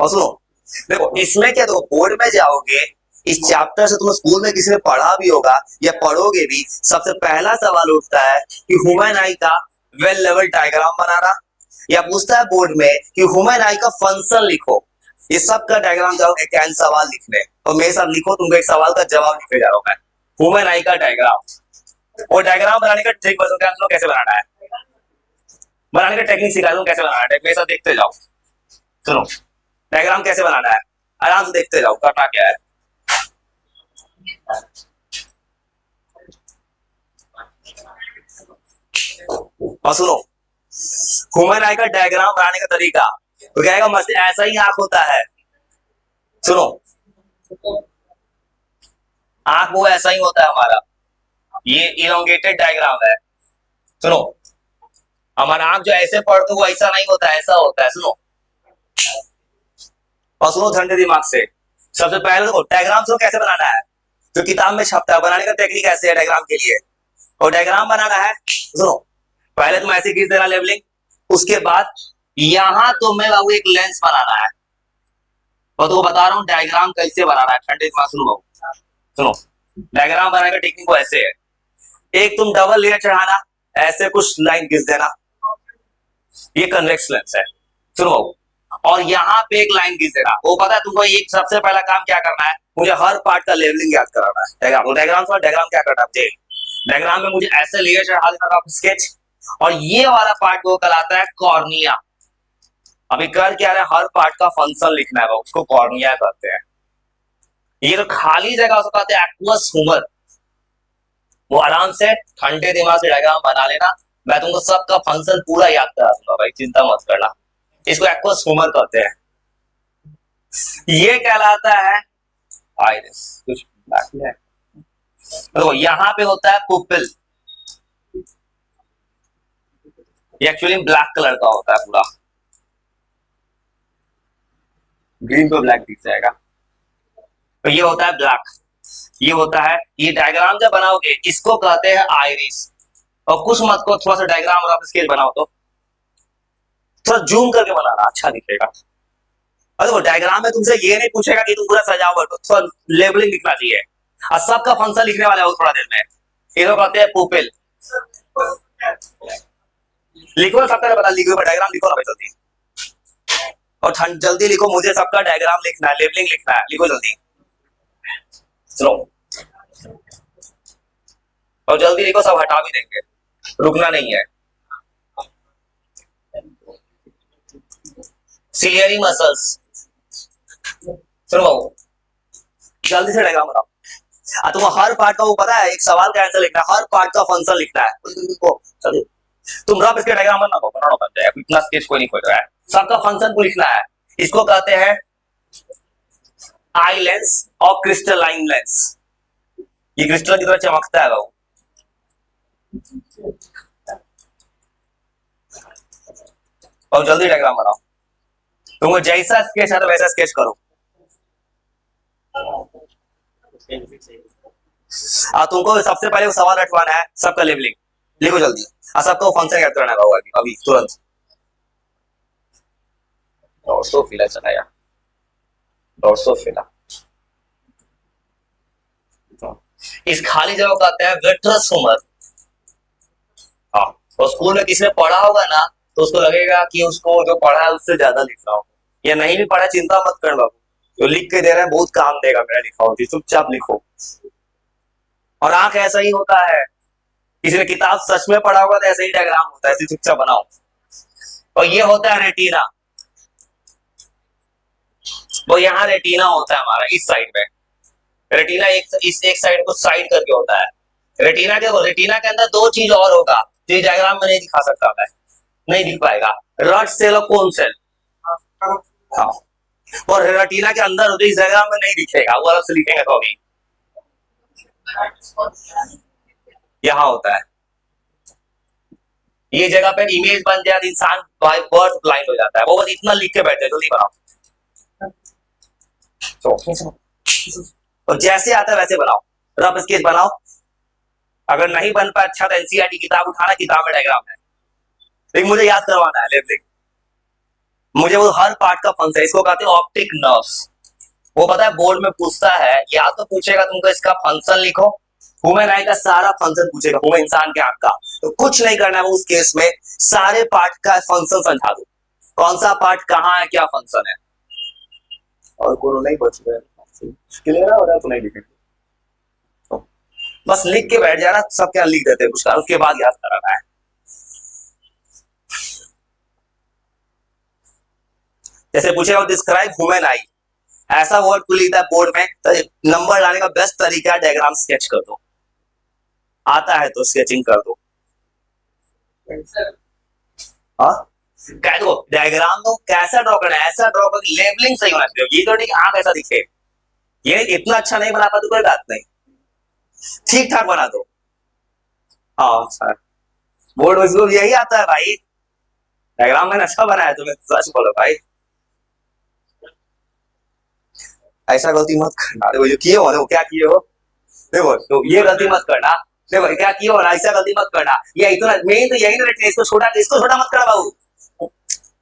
और सुनो, देखो इसमें क्या, देखो बोर्ड में जाओगे, इस चैप्टर से तुम स्कूल में किसी ने पढ़ा भी होगा या पढ़ोगे भी, सबसे पहला सवाल उठता है कि ह्यूमन आई का वेल लेवल डायग्राम बनाना, या पूछता है बोर्ड में कि ह्यूमन आई का फंक्शन लिखो। ये सब का डायग्राम जाओगे कैन सवाल लिखने, तो मेरे साथ लिखो, तुमको एक सवाल का जवाब लिखने जा रहा हूं मैं। ह्यूमन आई का डायग्राम, और डायग्राम बनाने का ट्रिक बताओ क्या, कैसे बनाना है, बनाने का टेक्निक सिखा दूं कैसे बनाना है, मेरे साथ देखते जाओ। सुनो, डायग्राम कैसे बनाना है, आराम से देखते जाओ करना क्या है। और सुनो, ह्यूमन आई का डायग्राम बनाने का तरीका तो क्या है, ऐसा ही आंख होता है। सुनो, आंख वो ऐसा ही होता है हमारा, ये इलोंगेटेड डायग्राम है। सुनो, हमारा आंख जो ऐसे पढ़ते वो ऐसा नहीं होता, ऐसा होता है। सुनो, और सुनो ठंडे दिमाग से, सबसे पहले देखो डायग्राम सुनो कैसे बनाना है, जो किताब में छपता है, बनाने का टेक्निक ऐसे है डायग्राम के लिए। और डायग्राम बनाना है, सुनो, पहले तुम ऐसे खींच देना लेवलिंग, उसके बाद यहां तुम्हें बाबू एक लेंस बनाना है, और तो बता रहा हूं डायग्राम कैसे बनाना है, ठंडे दिमाग सुनो। सुनो, डायग्राम बनाने का टेक्निक को ऐसे है, एक तुम डबल लेयर चढ़ाना, ऐसे कुछ लाइन खींच देना, ये कन्वेक्स लेंस है। सुनो, और यहाँ पे एक लाइन खींच देना, वो पता है तुमको एक सबसे पहला काम क्या करना है, मुझे हर पार्ट का लेवलिंग याद कराना है। डायग्राम क्या करना है, डायग्राम में मुझे ऐसे लेयर चढ़ा देना था स्केच, और ये वाला पार्ट वो कहलाता है कॉर्निया। अभी कर क्या रहा है, हर पार्ट का फंक्शन लिखना है, उसको कॉर्निया कहते हैं। ये तो खाली जगह उसको कहते हैं एक्वस ह्यूमर। वो आराम से ठंडे दिमाग से डायग्राम बना लेना, मैं तुमको सबका फंक्शन पूरा याद करा दूंगा भाई, चिंता मत करना। इसको एक्वस ह्यूमर कहते हैं। ये कहलाता है आइरिस, कुछ बाकी है तो यहाँ पे होता है पुपिल, ये एक्चुअली ब्लैक कलर का होता है पूरा, ग्रीन पे ब्लैक दिख जाएगा, तो ये होता है ब्लैक, ये होता है, ये डायग्राम जब बनाओगे इसको कहते हैं आइरिस। और कुछ मत को थोड़ा सा डायग्राम और आप स्केच बनाओ तो थोड़ा जूम करके बनाना, अच्छा दिखेगा। अरे वो डायग्राम में तुमसे ये नहीं पूछेगा कि तुम पूरा सजावट, थोड़ा लेबलिंग लिखना चाहिए, और सबका फंक्शन लिखने वाला है थोड़ा देर में। इसको कहते हैं पुपिल। लिखो सबका पता, लिखो डायग्राम लिखो ना भाई जल्दी, और जल्दी लिखो, मुझे सबका डायग्राम लिखना है, लेबलिंग लिखना है, लिखो जल्दी। सुनो, और जल्दी लिखो, सब हटा भी देंगे, रुकना नहीं है। सिलियरी मसल्स, सुनो जल्दी से डायग्राम बनाओ। तुम हर पार्ट का वो पता है, एक सवाल का आंसर लिखना है, हर पार्ट का फंक्शन लिखना है। तुम रफ इसके डायग्राम बनाना बन जाए, इतना स्केच कोई नहीं खोज रहा है, सबका फंक्शन को लिखना है। इसको कहते हैं आई लेंस और क्रिस्टलाइन लेंस। ये क्रिस्टल की तरह चमकता है वो। और जल्दी डायग्राम बनाओ, तुमको जैसा स्केच है तो वैसा स्केच करो। तुमको सबसे पहले वो सवाल रटवाना है, सबका लेबलिंग लिखो जल्दी, सबको फंक्शन याद करना होगा अभी तुरंत। ड्रोसोफिला चलाया, ड्रोसोफिला, इस खाली जगह को कहते हैं विट्रस ह्यूमर। हाँ, तो स्कूल में किसी ने पढ़ा होगा ना, तो उसको लगेगा कि उसको जो पढ़ा है उससे ज्यादा लिख रहा हूँ, या नहीं भी पढ़ा चिंता मत कर बाबू, जो लिख के दे रहे हैं बहुत काम देगा मेरा लिखा होगी, चुपचाप लिखो। और आंख ऐसा ही होता है, किसी ने किताब सच में पढ़ा होगा तो ऐसे ही डायग्राम होता है, ऐसे चुपचाप बनाओ। और ये होता है रेटिना, वो यहाँ रेटिना होता है हमारा इस साइड में, रेटिना एक साइड को साइड करके होता है। रेटिना के अंदर दो चीज और होगा, जो डायग्राम में नहीं दिखा सकता मैं, नहीं दिख पाएगा, रड सेल और कोन सेल। हाँ, और रेटिना के अंदर होते, इस डायग्राम में नहीं दिखेगा, वो अलग से लिखेंगे तो अभी यहाँ होता है। ये जगह पे इमेज बन जाए इंसान बाय बर्थ ब्लाइंड हो जाता है, वो बस इतना लिख के बैठे, जल्दी बनाओ। तो जैसे आता है वैसे बनाओ, रफ स्केच बनाओ। अगर नहीं बन पाए अच्छा तो एनसीईआरटी किताब उठाना, किताब में डायग्राम है, लेकिन मुझे याद करवाना है लेबलिंग। मुझे वो हर पार्ट का फंक्शन, इसको कहते हैं ऑप्टिक नर्व्स। वो पता है बोर्ड में पूछता है, या तो पूछेगा तुमको इसका फंक्शन लिखो, ह्यूमन आई का सारा फंक्शन पूछेगा, ह्यूमन इंसान के आंख का, तो कुछ नहीं करना है उस केस में, सारे पार्ट का फंक्शन समझा दो, कौन सा पार्ट कहाँ है, क्या फंक्शन है, और कोई नहीं बच गया, क्लियर है और तो नहीं लिखेंगे, तो बस लिख के बैठ जाना, सब क्या लिख देते हैं उसका, उसके बाद याद कराना है। जैसे पूछेगा डिस्क्राइब ह्यूमन आई, ऐसा वर्ड को लिखता है बोर्ड में, तो नंबर लाने का बेस्ट तरीका है डायग्राम स्केच कर दो, आता है तो स्केचिंग कर दो। हाँ कह दो डायग्राम दो, कैसा ड्रॉ करना है, ऐसा ड्रॉ कर, लेबलिंग सही होना चाहिए, ये तो नहीं आंख ऐसा दिखे, ये इतना अच्छा नहीं बना पाते कोई बात नहीं, ठीक ठाक बना दो। हाँ सर, बोर्ड में यही आता है भाई, डायग्राम मैंने अच्छा बनाया, तुम्हें सच बोलो भाई, ऐसा गलती मत करना, देखो जो किए हो ना, वो क्या किए हो, देखो तो ये गलती मत करना, देखो क्या किए हो ना, ऐसा गलती मत करना, ये इतना मेन तो यही ना, इसको छोटा मत करना बाबू,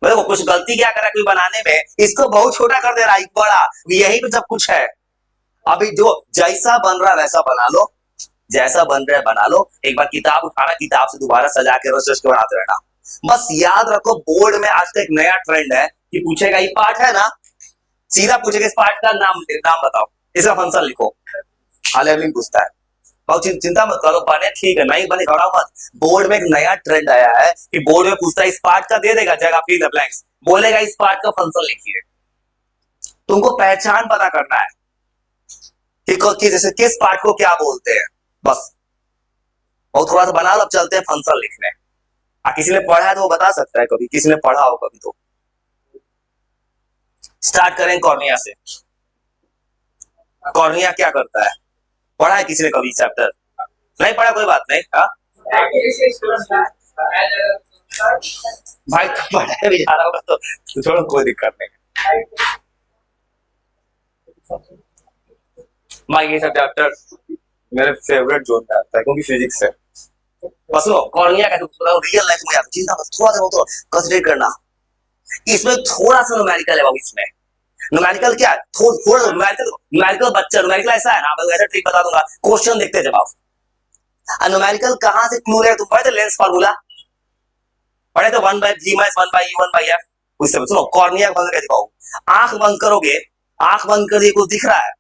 देखो कुछ गलती क्या करा कोई बनाने में, इसको बहुत छोटा कर दे रहा है, बड़ा, यही पे सब कुछ है। अभी जो जैसा बन रहा है वैसा बना लो, जैसा बन रहा है बना लो, एक बार किताब उठाना, किताब से दोबारा सजा के रच के बनाते रहना। बस याद रखो बोर्ड में आज तक एक नया ट्रेंड है कि पूछेगा ये पार्ट है ना, सीधा पूछेगा इस पार्ट का नाम नाम बताओ, इसका फंक्शन लिखो, लेवलिंग पूछता है, बहुत चिंता मत करो, बने ठीक है, नहीं बने घबराओ मत, बोर्ड में एक नया ट्रेंड आया है कि बोर्ड में पूछता है इस पार्ट का, दे देगा जगह फिल द ब्लैंक्स, बोलेगा इस पार्ट का फंक्शन लिखिए, तुमको पहचान पता करना है कि जैसे किस पार्ट को क्या बोलते हैं, बस। और थोड़ा सा बना लो, अब चलते हैं फंक्शन लिखने, किसी ने पढ़ा है तो वो बता सकता है, कभी किसी ने पढ़ा हो कभी तो। स्टार्ट करें कॉर्निया से, कॉर्निया क्या करता है, पढ़ा है किसी ने कभी चैप्टर, नहीं पढ़ा कोई बात नहीं, हाँ भाई पढ़ाई भी जा रहा होगा तो छोड़ो, कोई दिक्कत नहीं भाई, ये सब चैप्टर मेरे फेवरेट जोन में आता है क्योंकि फिजिक्स है। बस लो कॉर्निया का रियल लाइफ में आता, चिंता बस थोड़ा सा तो कंसीडर करना, इसमें थोड़ा सा न्यूमेरिकल है बाबू, इसमें न्यूमेरिकल क्या है, थोड़ा न्यूमेरिकल, न्यूमेरिकल बच्चा, न्यूमेरिकल ऐसा है ना, मैं ऐसा ट्रिक बता दूंगा, क्वेश्चन देखते जवाब, न्यूमेरिकल कहां से क्लू है, तुम पढ़े थे लेंस फार्मूला, पढ़े तो 1/G-1/U 1/F, उससे सुनो कॉर्निया बंद कर दिखाओ, आंख बंद करोगे, आंख बंद कर दिए कुछ दिख रहा है,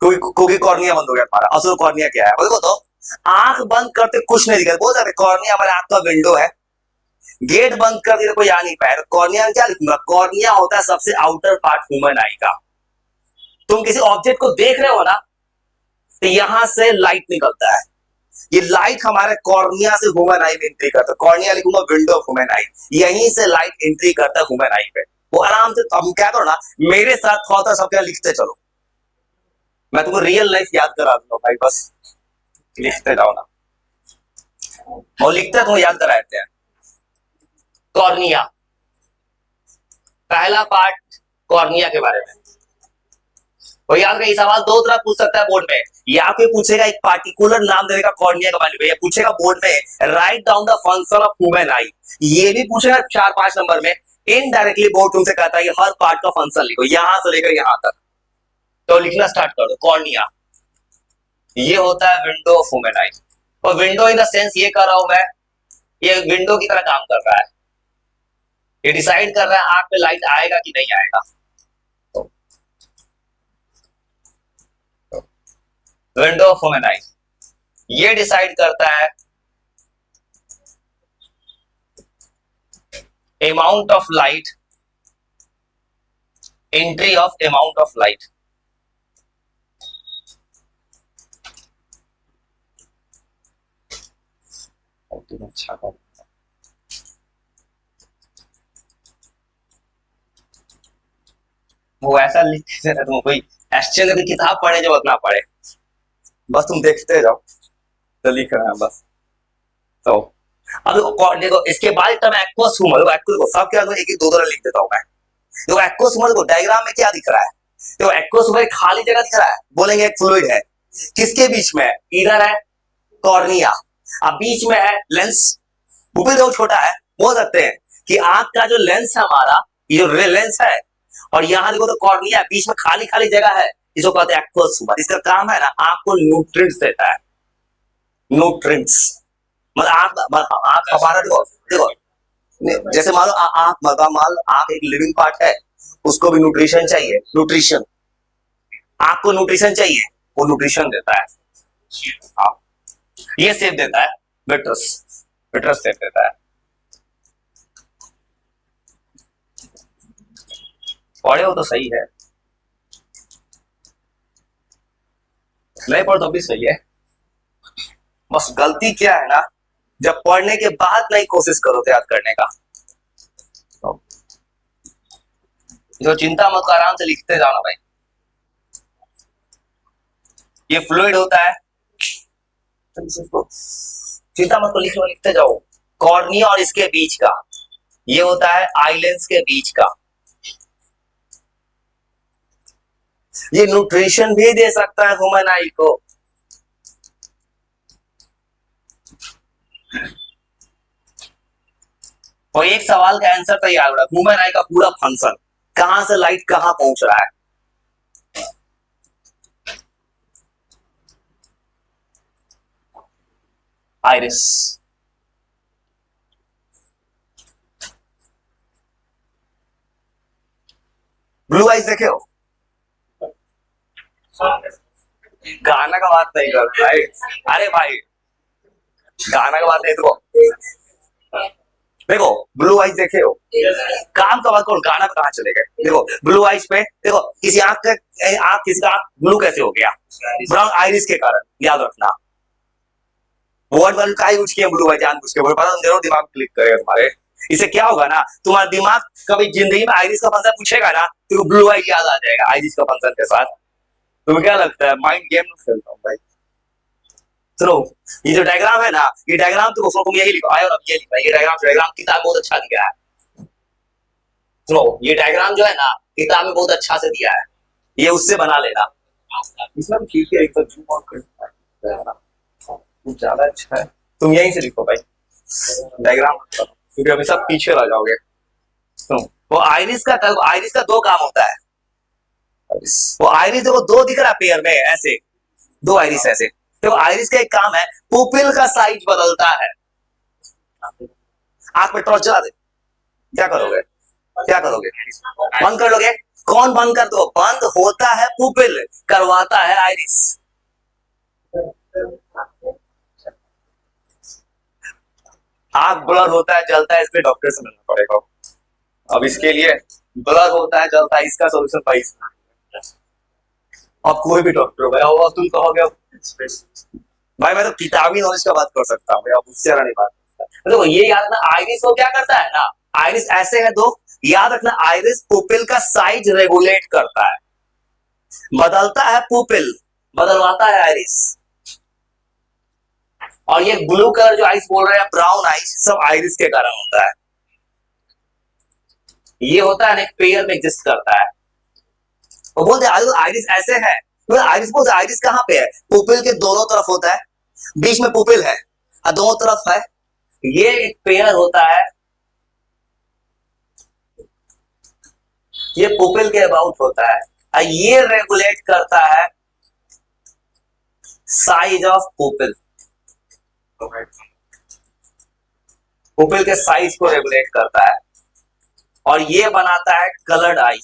क्योंकि कॉर्निया बंद हो गया तुम्हारा, असल कॉर्निया क्या है देखो तो, आंख बंद करते कुछ नहीं दिखा, बोल सकते कॉर्निया हमारे आंख का विंडो है, गेट बंद कर दिया तो कोई आ नहीं पाया, तो कॉर्निया में क्या लिखूंगा, कॉर्निया होता है सबसे आउटर पार्ट ह्यूमन आई का, तुम किसी ऑब्जेक्ट को देख रहे हो ना, तो यहां से लाइट निकलता है, ये लाइट हमारे कॉर्निया से ह्यूमन आई में एंट्री करता है, कॉर्निया लिखूंगा विंडो ऑफ ह्यूमन आई, यहीं से लाइट एंट्री करता है ह्यूमन आई पे, वो आराम से, हम क्या करो ना मेरे साथ थोड़ा सा सब क्या लिखते चलो, मैं तुमको रियल लाइफ याद करा दूंगा भाई, बस लिखते जाओ ना, और लिखते तुम याद करा देते हैं। कॉर्निया, पहला पार्ट कॉर्निया के बारे में, और याद रखिए सवाल दो तरह पूछ सकता है बोर्ड में, या फिर पूछेगा एक पार्टिकुलर नाम देने का कॉर्निया के बारे में, या पूछेगा बोर्ड में write down the function of human आई, ये भी पूछेगा 4-5 नंबर में, इनडायरेक्टली बोर्ड तुमसे कहता है हर पार्ट का फंक्शन लिखो, यहां से लेकर यहां तक, तो लिखना स्टार्ट कर दो कॉर्निया, ये होता है विंडो ऑफ ह्यूमन आई, और विंडो इन द सेंस ये कर रहा हूं मैं, ये विंडो की तरह काम कर रहा है, ये डिसाइड कर रहा है आंख पे लाइट आएगा कि नहीं आएगा, विंडो ऑफ ह्यूमन आई ये डिसाइड करता है amount of light, entry of amount of light, अच्छा वो ऐसा लिखते थे, तुम कोई एक्सचेंज की किताब पढ़े जो उतना पढ़े, बस तुम देखते जाओ, तो लिख रहे हैं बस, तो अब देखो इसके बाद टर्म एक्वस ह्यूमर, सब क्या एक एक दो लिख देता हूं मैं, देखो एक्वस ह्यूमर को डायग्राम में क्या दिख रहा है, देखो एक्वस ह्यूमर खाली जगह दिख रहा है, बोलेंगे एक फ्लूइड है, किसके बीच में है, इधर है कॉर्निया, अब बीच में है लेंस, ऊपर जो छोटा है बोल सकते हैं कि आंख का जो लेंस है हमारा, ये जो लेंस है, और यहाँ देखो तो कॉर्निया, बीच में खाली खाली जगह है, इसको कहते हैं एक्वस ह्यूमर। इसका काम है ना आंख को न्यूट्रिएंट्स देता है, न्यूट्रिएंट्स। मतलब आंख हमारा देखो देखो जैसे मान लो आंख, मान लो आंख एक लिविंग पार्ट है, उसको भी न्यूट्रिशन चाहिए, न्यूट्रिशन। आंख को न्यूट्रिशन चाहिए, वो न्यूट्रिशन देता है। हाँ, ये सेप देता है विट्रस, विट्रस सेप देता है। पढ़े हो तो सही है, नहीं पढ़ तो भी सही है। बस गलती क्या है ना, जब पढ़ने के बाद नहीं कोशिश करो याद करने का। जो चिंता मत करो, आराम से लिखते जाओ ना भाई। ये फ्लूइड होता है, चिंता मत करो, लिखते जाओ। कॉर्निया और इसके बीच का, ये होता है आई लेंस के बीच का। ये न्यूट्रिशन भी दे सकता है ह्यूमन आई को। और एक सवाल का आंसर तैयार हो रहा है, ह्यूमन आई का पूरा फंक्शन, कहां से लाइट कहां पहुंच रहा है। आइरिस, ब्लू आइज देखे हो? गाना का बात नहीं कर भाई, अरे भाई गाना का बात नहीं। देखो देखो ब्लू आइज देखे हो, काम का बात करो, गाना पे कहां चले गए। देखो ब्लू आइज पे देखो, किसी आंख का आंख, किसी का आंख ब्लू कैसे हो गया? ब्राउन आइरिस के कारण, याद रखना। वर्ड वाले का यूज किया ब्लू आइज जानबूझ के, पता जरूर दिमाग क्लिक करेगा तुम्हारे। इससे क्या होगा ना, तुम्हारा दिमाग कभी जिंदगी में आइरिस का फंक्शन पूछेगा ना, तो ब्लू आइज याद आ जाएगा आइरिस का फंक्शन के साथ। तुम्हें क्या लगता है माइंड गेम खेलता हूँ भाई? सुनो, ये जो डायग्राम है ना, ये डायग्राम तुम यही लिखो आए, और अब ये लिखा है, ये डायग्राम किताब बहुत अच्छा दिया है। सुनो, ये डायग्राम जो है ना किताब में बहुत अच्छा से दिया है, ये उससे बना लेना। इसमें ठीक है, एक तो जूम ऑन करना ज्यादा अच्छा है। तुम यहीं से लिखो भाई डायग्राम, क्योंकि अभी सब पीछे रह जाओगे। सुनो, वो आइरिस का दो काम होता है। वो आइरिस देखो दो दिख रहा है पेयर में, ऐसे दो आइरिस ऐसे। तो आइरिस का एक काम है, पुपिल का साइज बदलता है। आंख में टॉर्च जला दे, क्या करोगे? क्या करोगे? बंद कर लोगे? कौन बंद कर दो? बंद होता है पुपिल, करवाता है आइरिस। आंख ब्लर होता है, जलता है, इसलिए डॉक्टर से मिलना पड़ेगा। अब इसके लिए ब्लर होता है, जलता है, इसका सोल्यूशन भाई, अब कोई भी डॉक्टर भाई, अब तुम कहोगे भाई मैं तो किताबी नॉलेज का बात कर सकता हूँ, अब उससे नहीं बात करता। देखो ये याद रखना, आइरिस को क्या करता है ना, आइरिस ऐसे है दो, याद रखना आइरिस पुपिल का साइज रेगुलेट करता है, बदलता है पुपिल, बदलवाता है आइरिस। और ये ब्लू कलर जो आइस बोल रहे हैं, ब्राउन आइस, सब आइरिस के कारण होता है। ये होता है ना, एक पेयर में एग्जिस्ट करता है। वो बोलते हैं आइरिस ऐसे है, तो आइरिस बोलते आइरिस कहाँ पे है? पुपिल के दोनों तरफ होता है, बीच में पुपिल है और दोनों तरफ है। ये एक पेयर होता है, ये पुपिल के अबाउट होता है, और ये रेगुलेट करता है साइज ऑफ पुपिल। पुपिल के साइज को रेगुलेट करता है, और ये बनाता है coloured eye,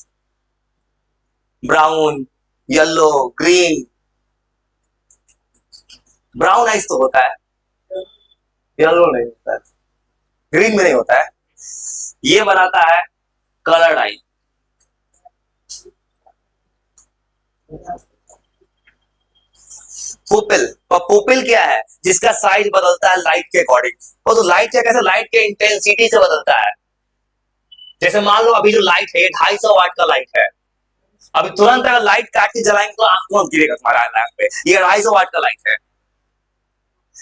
brown, yellow, green. Brown eyes तो होता है, येलो नहीं होता है, ग्रीन में नहीं होता है। ये बनाता है कलर्ड आई। पुपिल, और पुपिल क्या है? जिसका साइज बदलता है लाइट के अकॉर्डिंग। और तो लाइट क्या, कैसे? लाइट के इंटेंसिटी से बदलता है। जैसे मान लो अभी जो लाइट है 250 वाट का लाइट है, अभी तुरंत अगर लाइट काट के जलाएंगे तो आंख तुरंत गिरेगा तुम्हारा लैंप पे। ये 250 वाट का लाइट है,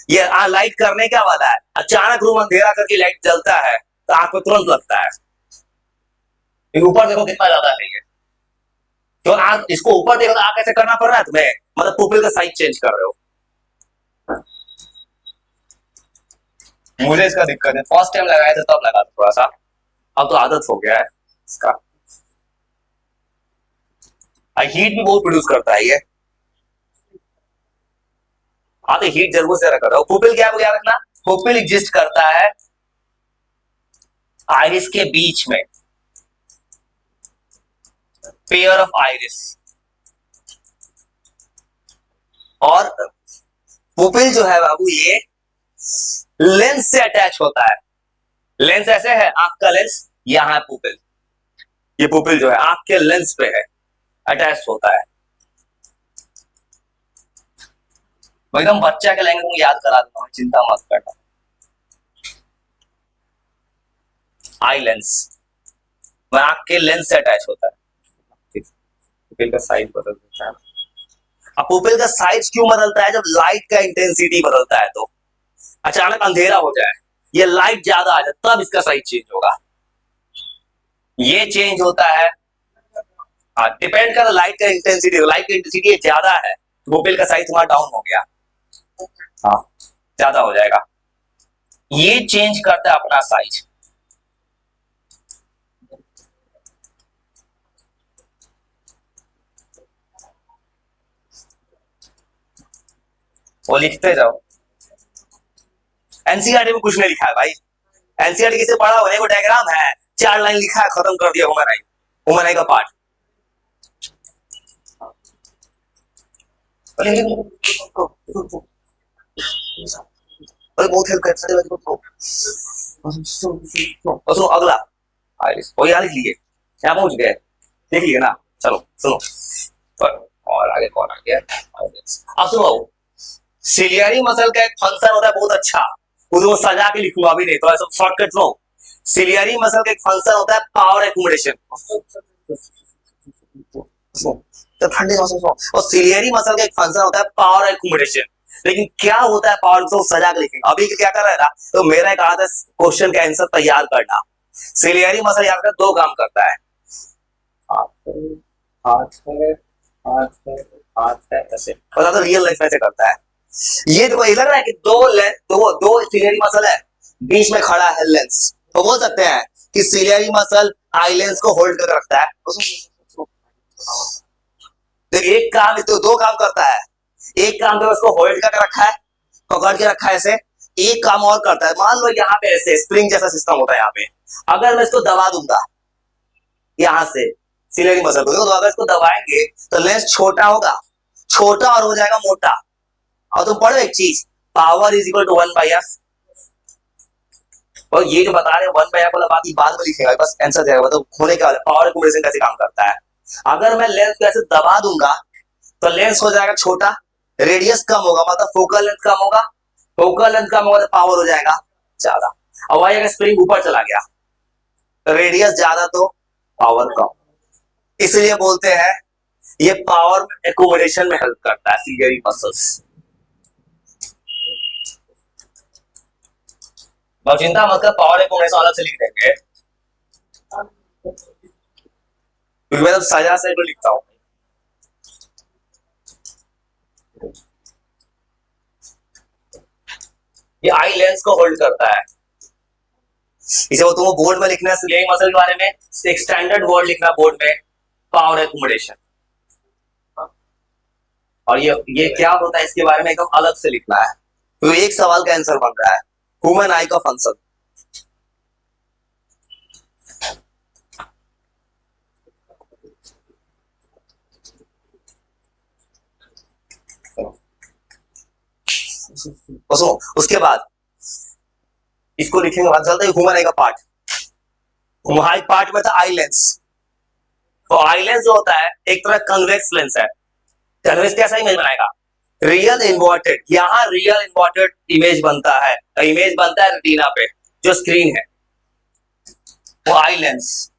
ये लाइट करने क्या वाला है, अचानक रूम अंधेरा करके लाइट जलता है तो आंख पे तुरंत लगता है। ऊपर देखो कितना ज्यादा है ये, तो आंख इसको ऊपर देखो तो आंख ऐसे करना पड़ रहा है तुम्हें, मतलब पुपिल का साइज चेंज कर रहे हो। मुझे इसका दिक्कत है, फर्स्ट टाइम लगाया था तब लगा था थोड़ा सा, अब तो आदत हो गया है इसका। हीट भी बहुत प्रोड्यूस करता है ये। हाँ, तो हीट जरूर से रखा था। पुपिल क्या है, रखना। पुपिल एग्जिस्ट करता है आइरिस के बीच में, पेयर ऑफ आइरिस। और पुपिल जो है बाबू, ये लेंस से अटैच होता है। लेंस ऐसे है, आंख का लेंस, यहां है पुपिल। ये पुपिल जो है आंख के लेंस पे है, अटैच होता है। मैं एकदम बच्चा के लैंग्वेज में याद करा दूंगा, चिंता मत करना। आई लेंस, आंख के लेंस से अटैच होता है। पुपिल का साइज बदल देता है। अब पुपिल का साइज क्यों बदलता है? जब लाइट का इंटेंसिटी बदलता है तो। अचानक अंधेरा हो जाए, ये लाइट ज्यादा आ जाए, तब इसका साइज चेंज होगा। ये चेंज होता है, हाँ, डिपेंड कर लाइट का इंटेंसिटी। लाइट की इंटेंसिटी ज्यादा है तो पुपिल का साइज तुम्हारा डाउन हो गया, हाँ, ज्यादा हो जाएगा। ये चेंज करता है अपना साइज। वो लिखते जाओ। एनसीईआरटी में कुछ नहीं लिखा है भाई। एनसीईआरटी किसे पढ़ा होने को डायग्राम है, 4 लाइन लिखा है, खत्म कर दिया। ह्यूमन आई का पार्ट। अरे बहुत हेल्प करता है। सुनो अगला आइरिस, वो यहाँ लिख लिए, यहाँ पहुंच गए, देख लिए ना। चलो सुनो, और आगे कौन आ गया? अब सुनो, सिलियरी मसल का एक फंक्शन होता है बहुत अच्छा, उसको सजा के लिखूंगा अभी, नहीं तो ऐसा शॉर्टकट लो। सिलियरी मसल का एक फंक्शन होता है पावर एक्यूमुलेशन। तो ठंडे और सिलियरी मसल का एक फंक्शन होता है पावर एक्यूमुलेशन। लेकिन क्या होता है पावर, तो सजा के लिखेंगे। अभी क्या कर रहा है ना, तो मेरा एक आदत क्वेश्चन का आंसर तैयार करना। सिलियरी मसल याद कर 2 काम करता है, हाथ है, हाथ है, हाथ है, ऐसे पता तो रियल लाइफ में से करता है। ये तो लग रहा है कि दो सिलियरी मसल है, बीच में खड़ा है लेंस, तो बोल सकते हैं कि सिलियरी मसल आई लेंस को होल्ड कर रखता है। तो एक काम, तो 2 काम करता है। एक काम तो उसको होल्ड करके रखा है, पकड़ के रखा है ऐसे। एक काम और करता है, मान लो यहाँ पे ऐसे स्प्रिंग जैसा सिस्टम होता है यहाँ पे, अगर मैं इसको दबा दूंगा यहां से सिलियरी मसल को, तो अगर इसको दबाएंगे तो लेंस छोटा होगा, छोटा और हो जाएगा मोटा। और तुम पढ़ो एक चीज, power is equal to 1/f। और ये जो बता रहे 1/f वाला बात बाद में लिखेगा, बस आंसर देगा, मतलब होने क्या वाला पावर एक्यूमुलेशन कैसे काम करता है। अगर मैं लेंस को ऐसे दबा दूंगा तो लेंस हो जाएगा छोटा, रेडियस कम होगा, मतलब फोकल लेंथ कम होगा, फोकल लेंथ कम होगा तो पावर हो जाएगा ज्यादा। और वही अगर स्प्रिंग ऊपर चला गया, रेडियस ज्यादा तो पावर कम, इसलिए बोलते हैं ये पावर एक्यूमुलेशन में हेल्प करता है सिलियरी मसल्स। और चिंता मत कर, पावर एक्यूमुलेशन अलग से लिख देंगे, क्योंकि मैं तो सजा से तो लिखता हूं। ये आई लेंस को होल्ड करता है, इसे वो तुम बोर्ड में लिखना है सिलियरी मसल के बारे में, एक स्टैंडर्ड वर्ड लिखना बोर्ड में, पावर एक्यूमुलेशन। और ये क्या होता है इसके बारे में एकदम अलग से लिखना है, तो एक सवाल का आंसर बन रहा है, ह्यूमन आई का फंक्शन। उसके बाद इसको लिखेंगे, बाद चलता है ह्यूमन आई का पार्ट। ह्यूमन पार्ट में था आई लेंस। तो आई लेंस जो होता है एक तरह कन्वेक्स लेंस है। कन्वेक्स कैसा इमेज बनाएगा? रियल इन्वर्टेड, यहां रियल इन्वर्टेड इमेज बनता है, इमेज बनता है रेटिना पे जो स्क्रीन है, वो आई लेंस।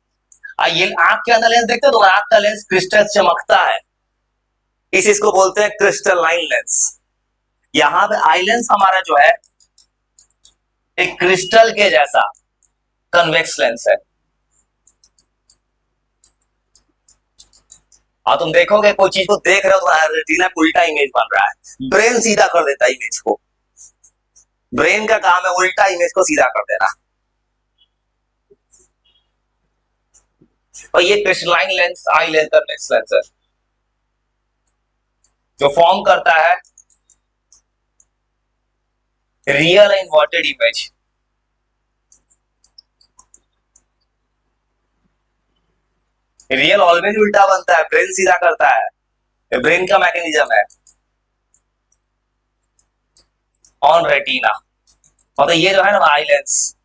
ये आंख के अंदर लेंस देखते हो तो आंख का लेंस क्रिस्टल चमकता है, इसको बोलते हैं क्रिस्टलाइन लेंस। यहां पे आई लेंस हमारा जो है एक क्रिस्टल के जैसा कन्वेक्स लेंस है। और तुम देखोगे कोई चीज को देख रहे हो तो रेटिना उल्टा इमेज बन रहा है, ब्रेन सीधा कर देता है इमेज को। ब्रेन का काम है उल्टा इमेज को सीधा कर देना। और ये क्रिस्टलाइन लेंस आई लेंसर मिक्स लेंसर जो फॉर्म करता है real inverted image. Real always उल्टा बनता है, ब्रेन सीधा करता है, ये ब्रेन का मैकेनिज्म है ऑन रेटिना। और तो ये जो है ना आई लेंस,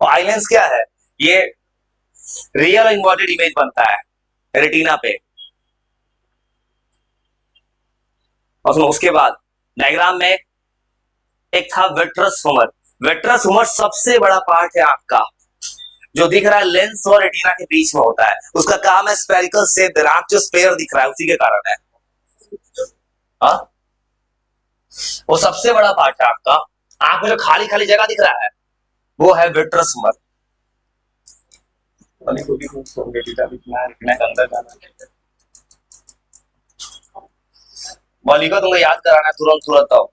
और आई लेंस क्या है, ये रियल इन्वर्टेड इमेज बनता है रेटिना पे। और सुनो उसके बाद डायग्राम में एक था विट्रस ह्यूमर। विट्रस ह्यूमर सबसे बड़ा पार्ट है आंख का, जो दिख रहा है लेंस और रेटिना के बीच में होता है, उसका काम है स्फेरिकल शेप देना। आंख जो स्फेयर दिख रहा है उसी के कारण है। हा? वो सबसे बड़ा पार्ट है आंख का। आंख में जो खाली खाली जगह दिख रहा है वो है विट्रस ह्यूमर। बॉली को तुमको याद कराना तुरंत तुरंत आओ।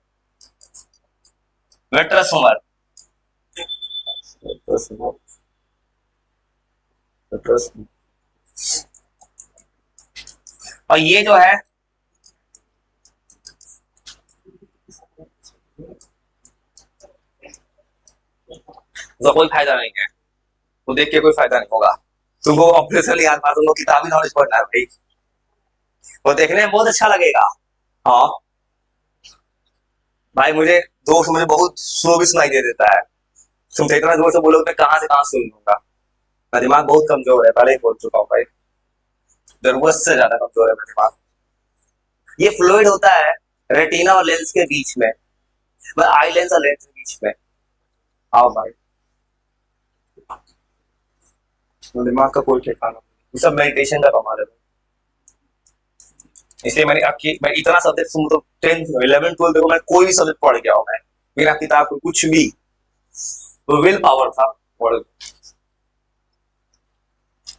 विट्रस ह्यूमर, और ये जो है तो कोई फायदा नहीं है, तो देख के कोई फायदा नहीं होगा। तुमको ऑपरेशन याद मार, तुमको किताबी नॉलेज पढ़ना है भाई, वो देखने में बहुत अच्छा लगेगा। हाँ भाई, मुझे दोस्त मुझे बहुत स्लो भी सुनाई दे देता है। तुम इतना जोर से बोलोगे मैं कहाँ से कहाँ सुन लूंगा। मेरा दिमाग बहुत कमजोर है, पहले ही बोल चुका हूँ भाई, जरूरत से ज्यादा कमजोर है मेरा दिमाग। ये फ्लूइड होता है रेटिना और लेंस के बीच में, आई लेंस और लेंस के बीच में। आओ भाई, तो दिमाग का कोई ठिकाना, ये सब मेडिटेशन का कमाल है। इसलिए मैं इतना सब्जेक्ट तो 10th 11th 12th देखो, मैं कोई भी सब्जेक्ट पढ़ गया हूं मैं, मेरा किताब को कुछ भी, तो विल पावर था,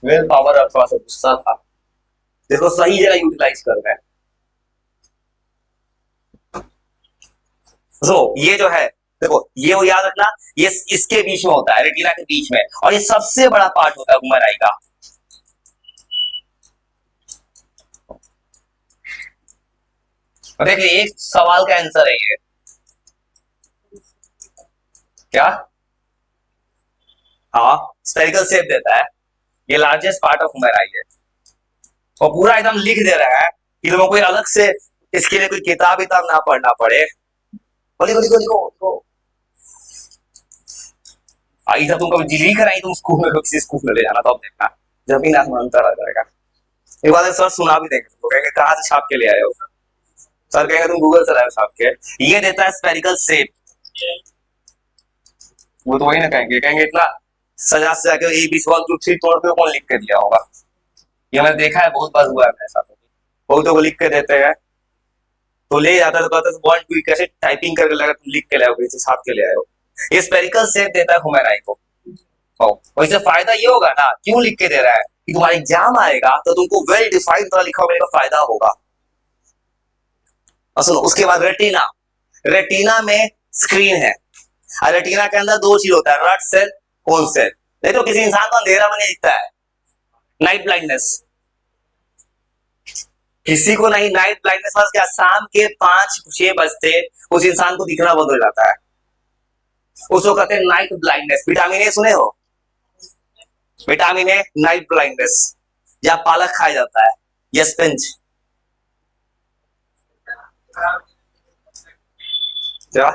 विल पावर और थोड़ा सा गुस्सा था, देखो सही जगह यूटिलाइज कर रहे हैं। तो ये जो है देखो, ये वो याद रखना, ये इसके बीच में होता है, रेटिना के बीच में, और ये सबसे बड़ा पार्ट होता है ह्यूमर आई का। देखिए एक सवाल का आंसर है ये, क्या? हाँ, स्फेरिकल शेप देता है, ये largest part of humour I है, और पूरा एकदम लिख दे रहा है कि लोगों को अलग से इसके लिए कोई किताब ना पढ़ना पड़े। बोली बोली बोली को आई था, तुम कभी लिख रही तुम स्कूल में, किसी स्कूल में ले जाना, तो अब देखना जब भी नाम अंतर आ जाएगा। एक बार सर सुना भी देंगे, तो कहेंगे कहाँ से छाप के ले आए हो, सर कहेंगे तुम गूगल से लाए छाप के। ये देता है स्फेरिकल शेप, वो तो वही ना कहेंगे इतना सजा से जाके ए बी 1 2 3 तोड़ के कौन लिख के दिया होगा। ये मैंने देखा है, बहुत बार हुआ है मेरे साथ, बहुतों को लिख के देते हैं, तो ले जाता है, तो कहता है 1 2 कैसे टाइपिंग करके लगा तुम लिख के ले आओगे, छाप के ले आए हो। ये स्फेरिकल शेप देता है ह्यूमर आई को। और इससे फायदा ये होगा ना, क्यों लिख के दे रहा है, कि तुम्हारा एग्जाम आएगा तो तुमको वेल डिफाइंड तरह लिखा होगा, फायदा होगा। और सुनो उसके बाद रेटिना, रेटिना में स्क्रीन है, और रेटिना के अंदर दो चीज होता है, रड सेल, कोन सेल। देखो किसी इंसान को अंधेरा में नहीं दिखता है, नाइट ब्लाइंडनेस, किसी को नहीं, नाइट ब्लाइंडनेस मतलब क्या, शाम के 5-6 बजते उस इंसान को दिखना बंद हो जाता है, उसको कहते हैं नाइट ब्लाइंडनेस। विटामिन ए सुने हो, विटामिन ए नाइट ब्लाइंडनेस, या पालक खाया जाता है, या स्पिंच, क्या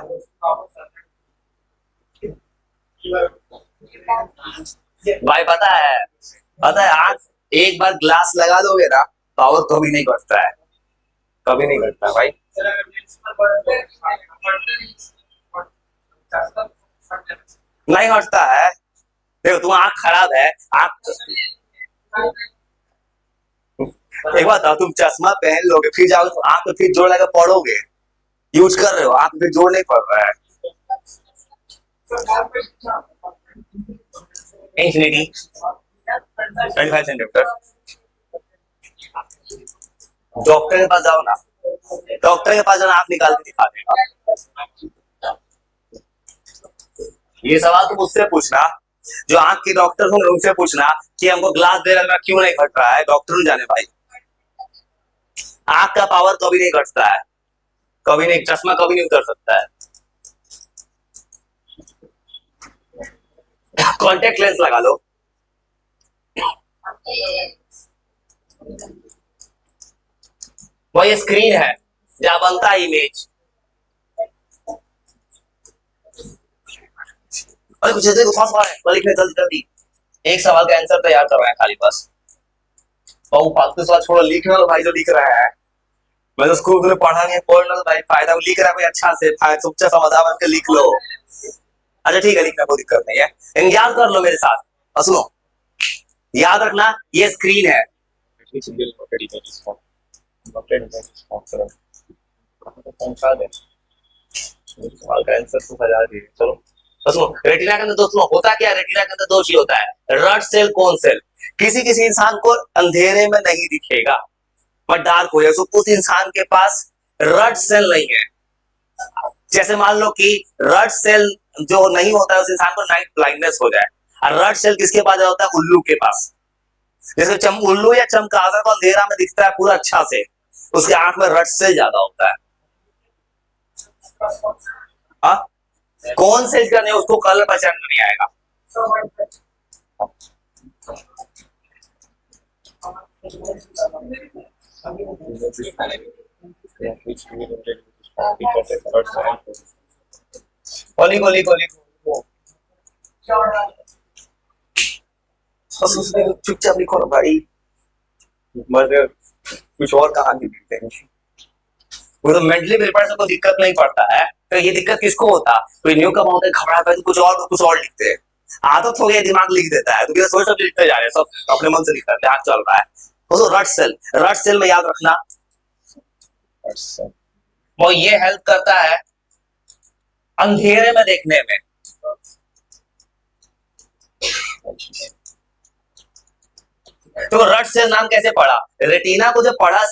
भाई पता है आंख एक बार ग्लास लगा दोगे ना, पावर कभी नहीं घटता है, कभी नहीं घटता भाई। नहीं घटता है, देखो तुम आंख खराब है, आंख एक बात था, तुम चश्मा पहन लोगे फिर जाओगे तो आंख में फिर जोड़ लगा पढ़ोगे, यूज कर रहे हो, आंख में जोड़ नहीं पड़ रहा है। Infinity 25 centimetre. डॉक्टर के पास जाओ ना, डॉक्टर के पास जाना, आंख निकाल के दिखा देगा। ये सवाल तुम उससे पूछना जो आंख के डॉक्टर होंगे उनसे पूछना कि हमको ग्लास दे रहा क्यों नहीं घट रहा है, डॉक्टर नहीं जाने भाई। आंख का पावर कभी नहीं घटता है, कभी नहीं, चश्मा कभी नहीं उतर सकता है। कॉन्टेक्ट लेंस लगा लो। वो ये स्क्रीन है जहां बनता है इमेज। अरे कुछ ऐसे कौन सवाल है, वो लिखने जल्दी जल्दी। एक सवाल का आंसर तैयार कर रहे हैं खाली बस। और फालतू सवाल छोड़ो, लिखने वाला भाई जो लिख रहा है, मैं तो स्कूल में पढ़ा नहीं, पढ़ना तो भाई फायदा, वो लिख रहा है भाई अच्छा से, चुपचाप समाधान बन के लिख लो। अच्छा ठीक है, लिखना कोई दिक्कत नहीं है, लेकिन याद कर लो मेरे साथ। और सुनो, याद रखना ये स्क्रीन है। सवाल का आंसर तो बता दिए, चलो। तो सुनो, रेटिना के अंदर दोस्तों होता क्या है, रेटिना के अंदर दो चीज होता है, रड सेल, कोन सेल। किसी किसी इंसान को अंधेरे में नहीं दिखेगा, पर डार्क हो जाए, उस इंसान के पास रड सेल नहीं है। जैसे मान लो कि रड सेल जो नहीं होता है उस इंसान को नाइट ब्लाइंडनेस हो जाए, और रड सेल किसके पास होता है, उल्लू के पास। जैसे उल्लू या चमगादड़ को अंधेरा में दिखता है पूरा अच्छा से, उसके आंख में रड सेल ज्यादा होता है। हाँ, कौन सेल का नहीं, उसको कलर पहचान में नहीं आएगा। लिखो लिखो लिखो, चुपचाप लिखो ना भाई, मगर कुछ और कहानी लिखते हैं। वो तो मेंटली प्रिपेयर से कोई दिक्कत नहीं पड़ता है, तो ये दिक्कत किसको होता, कोई न्यू कम होता है, घबराता है, तो कुछ और लिखते हैं। आदत हो गई, दिमाग लिख देता है, तो क्या सोच सब लिखते जा रहे हैं, सब अपने मन से लिखता है, ध्यान चल रहा है। तो रट सेल में याद रखना, वो ये हेल्प करता है अंधेरे में देखने में। तो रड सेल नाम कैसे पड़ा, रेटिना को जो पढ़ा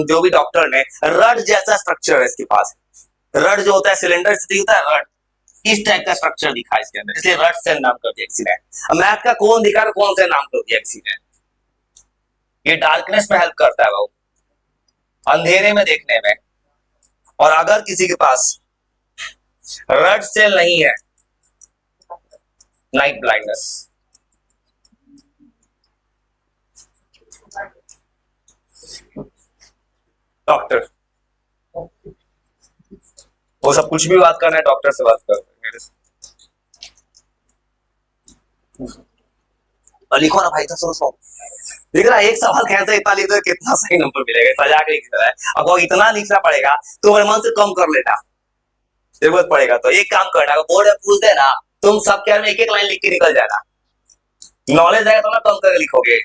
जो भी डॉक्टर ने, रड जैसा स्ट्रक्चर है इसके पास। रड जो होता है सिलेंडर से होता है, रड इस टाइप का स्ट्रक्चर दिखा इसके अंदर, इसलिए रड सेल नाम कर दिया किसी ने। मैथ का कौन दिखा, कौन से नाम कर दिया किसी ने। ये डार्कनेस में हेल्प करता है, वो अंधेरे में देखने में। और अगर किसी के पास रड सेल नहीं है, नाइट ब्लाइंडनेस। डॉक्टर, वो सब कुछ भी बात करना है डॉक्टर से बात कर मेरे से। लिखो ना भाई, तो सुनो, लिख रहा एक सवाल कैसे इतना लिख दो, कितना सही नंबर मिलेगा, सजा के लिख रहा है। अब इतना लिखना पड़ेगा तो मेरे मन से कम कर लेना, जरूरत पड़ेगा तो एक काम करना, बोर्ड में पूछते हैं ना, तुम सब क्या एक एक लाइन लिख के निकल जाना, नॉलेज आएगा तो ना कम करके लिखोगे।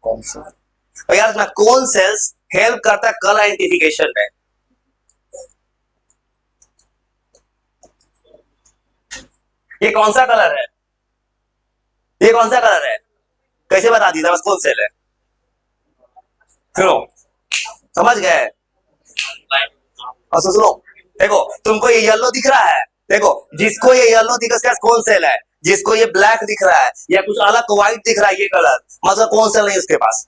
कौन सा, तो यार ना, कौन सेल्स हेल्प करता है कलर आइडेंटिफिकेशन में। ये कौन सा कलर है, ये कौन सा कलर है, कैसे बता दीजिए बस, कौन सेल है। सुनो, समझ गए। और सुनो, देखो तुमको ये येलो दिख रहा है, देखो जिसको ये येलो दिख रहा है कौन सेल है, जिसको ये ब्लैक दिख रहा है या कुछ अलग व्हाइट दिख रहा है, ये कलर मतलब कौन सेल नहीं उसके पास,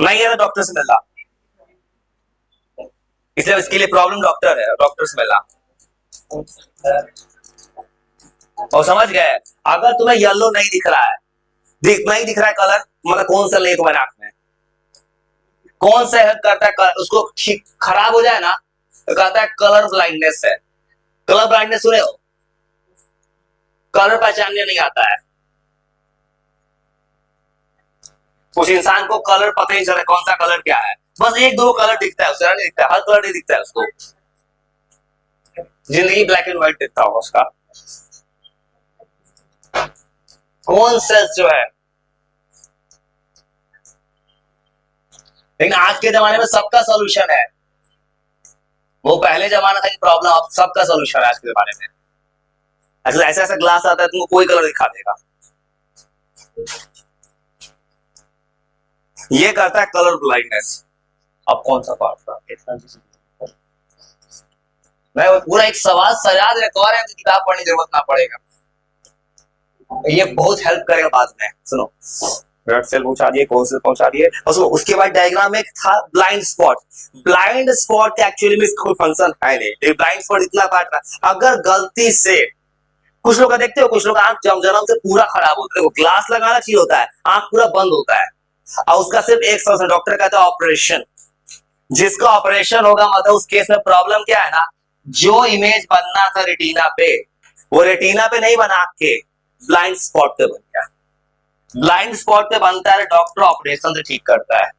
नहीं है, डॉक्टर से मिलना। इसलिए इसके लिए प्रॉब्लम डॉक्टर है, डॉक्टर से मिलना। और समझ गए, अगर तुम्हें येलो नहीं दिख रहा है, नहीं दिख रहा है कलर, मतलब कौन सा नहीं तुम्हारे आंख में, कौन सा हेल्प करता है उसको ठीक खराब हो जाए ना, तो कहता है कलर ब्लाइंडनेस है। कलर ब्लाइंडनेस सुने हो, कलर पहचानने नहीं आता है, उस इंसान को कलर पता ही चला कौन सा कलर क्या है, बस एक दो कलर दिखता है, उसका नहीं दिखता, हर कलर नहीं दिखता है उसको, जिंदगी ब्लैक एंड व्हाइट दिखता होगा उसका। कौन सेल्स जो है, लेकिन आज के जमाने में सबका सोल्यूशन है, वो पहले जमाना था कि प्रॉब्लम, अब सबका सोल्यूशन है आज के जमाने में। ऐसा ऐसा ग्लास आता है तुमको कोई कलर दिखा देगा, ये करता है कलर ब्लाइंडनेस। अब कौन सा पार्ट था, मैं पूरा एक सवाल सजा दे, एक और है तो किताब पढ़ने की जरूरत ना पड़ेगा, ये बहुत हेल्प करेगा बाद में। सुनो, ब्लड सेल पहुंचा दिए, कोर सेल पहुंचा दिए, और सुनो उसके बाद डायग्राम में था blind spot. Blind spot actually में इसका कोई फंक्शन है नहीं, ब्लाइंड स्पॉट इतना काट रहा, अगर गलती से कुछ लोग देखते हो, कुछ लोग आंख जन्म से पूरा खराब होता है, वो ग्लास लगाना चाहिए होता है, आंख पूरा बंद होता है, और उसका सिर्फ एक सॉल्यूशन डॉक्टर कहता है ऑपरेशन। जिसका ऑपरेशन होगा मतलब उस केस में प्रॉब्लम क्या है ना, जो इमेज बनना था रेटिना पे, वो रेटिना पे नहीं बना के ब्लाइंड स्पॉट पे बन गया। ब्लाइंड स्पॉट पे बनता है, डॉक्टर ऑपरेशन से ठीक करता है।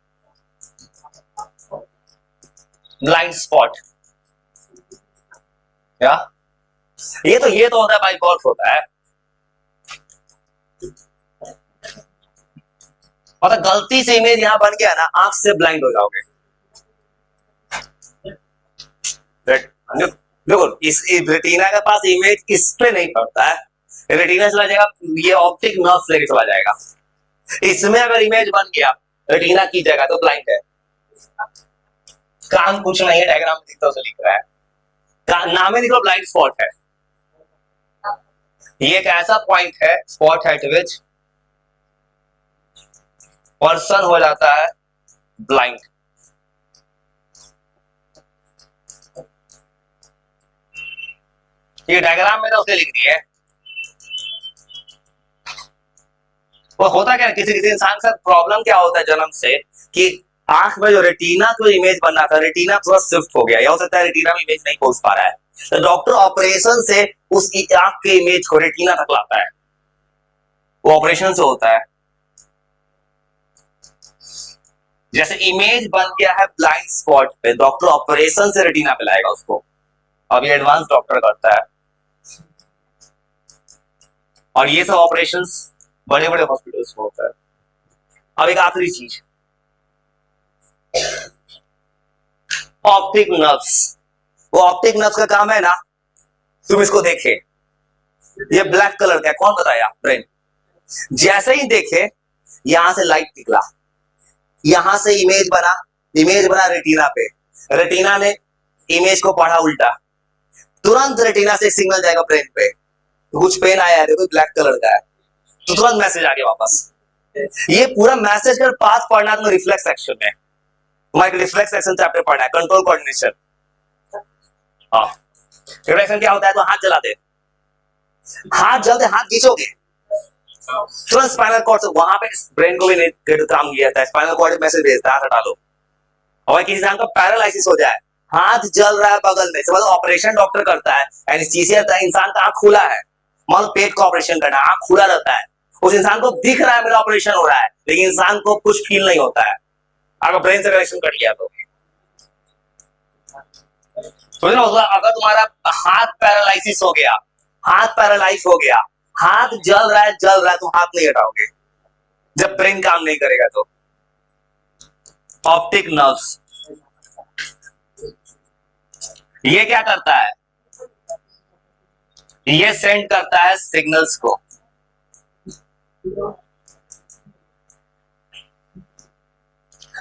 ब्लाइंड स्पॉट क्या, ये तो होता है, बाई बर्थ होता है, मतलब गलती से इमेज यहां बन गया ना, आंख से ब्लाइंड हो जाओगे। देखो इस रेटिना के पास इमेज इस पे नहीं पड़ता है, रेटिना चला जाएगा, ये ऑप्टिक नर्व लेके चला जाएगा। इसमें अगर इमेज बन गया रेटिना की जगह तो ब्लाइंड है। काम कुछ नहीं है, डायग्राम में दिखता है, लिख रहा है, नाम में लिखो ब्लाइंड स्पॉट है। ये एक ऐसा पॉइंट है, स्पॉट है विच पर्सन हो जाता है ब्लाइंड। ये डायग्राम में तो उसने लिख दिया है। वो होता क्या है, किसी किसी इंसान के साथ प्रॉब्लम क्या होता है जन्म से, कि आंख में जो रेटिना को इमेज बनना था, रेटिना थोड़ा शिफ्ट हो गया, या हो सकता है रेटिना में इमेज नहीं पहुंच पा रहा है, तो डॉक्टर ऑपरेशन से उस आंख के इमेज को रेटिना तक लाता है, वो ऑपरेशन से होता है। जैसे इमेज बन गया है ब्लाइंड स्पॉट पे, डॉक्टर ऑपरेशन से रेटिना पे लाएगा उसको, अभी एडवांस डॉक्टर करता है। और ये सब ऑपरेशंस बड़े बड़े हॉस्पिटल्स में होता है। अब एक आखिरी चीज, ऑप्टिक नर्व्स। वो ऑप्टिक नर्व्स का काम है ना, तुम इसको देखे, ये ब्लैक कलर का है, कौन बताया, ब्रेन। जैसे ही देखे यहां से लाइट निकला, यहां से इमेज बना रेटिना पे, रेटिना ने इमेज को पढ़ा उल्टा, तुरंत रेटिना से सिग्नल जाएगा ब्रेन पे, कुछ पेन आया है, देखो ब्लैक कलर का है, तो तुरंत मैसेज आ गया वापस। ये पूरा मैसेज का पाथ पढ़ना तो रिफ्लेक्स एक्शन है, तुम्हारे रिफ्लेक्स एक्शन चैप्टर पढ़ना है, कंट्रोल कोऑर्डिनेशन। हाँ, रिफ्लेक्शन क्या होता है, तो हाथ जलाते, हाथ जलते हाथ खींचोगे, तुरंत स्पाइनल कॉर्ड से वहां पे ब्रेन को भी नहीं काम किया था, स्पाइनल कॉर्ड मैसेज भेजता है, हाथ हटा लो। और किसी इंसान को पैरालिसिस हो जाए, हाथ जल रहा है बगल में, मतलब ऑपरेशन डॉक्टर करता है, एनेस्थीसिया होता है, इंसान का आंख खुला है, मान पेट का ऑपरेशन करना, आंख खुला रहता है, उस इंसान को दिख रहा है मेरा ऑपरेशन हो रहा है, लेकिन इंसान को कुछ फील नहीं होता है, अगर ब्रेन से कनेक्शन कट गया तो। अगर तुम्हारा हाथ पैरालिसिस हो गया, हाथ पैरालाइज हो गया, हाथ जल रहा है तुम हाथ नहीं हटाओगे जब ब्रेन काम नहीं करेगा तो। ऑप्टिक नर्व्स ये क्या करता है, ये सेंड करता है सिग्नल्स को,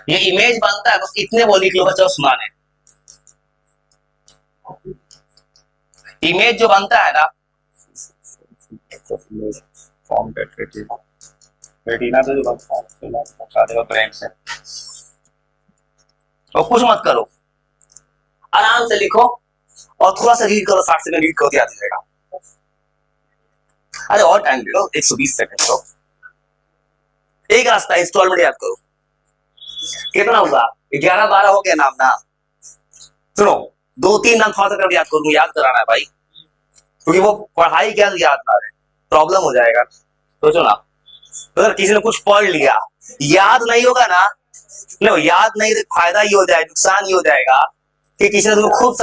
ये इमेज बनता है, बस इतने वो लिख लो बच्चों, सुनाने इमेज जो बनता है ना, रेटिना से जो बनता है ब्रेन से। और कुछ मत करो, आराम से लिखो और थोड़ा सा रीड करो, 60 सेकंड रीड करो, याद जाएगा। अरे और टाइम दे लो, 120 सेकंड तो एक रास्ता, इंस्टॉलमेंट याद करो, कितना होगा, 11-12 हो गया नाम ना। सुनो, 2-3 नाम थोड़ा सा याद करूंगा, याद कराना है भाई, क्योंकि वो पढ़ाई क्या याद ना रहे, प्रॉब्लम हो जाएगा। सोचो ना, अगर किसी ने कुछ पढ़ लिया, याद नहीं होगा ना, याद नहीं, फायदा ही हो जाए, नुकसान ही हो जाएगा कि किसी ने तुम्हें खूब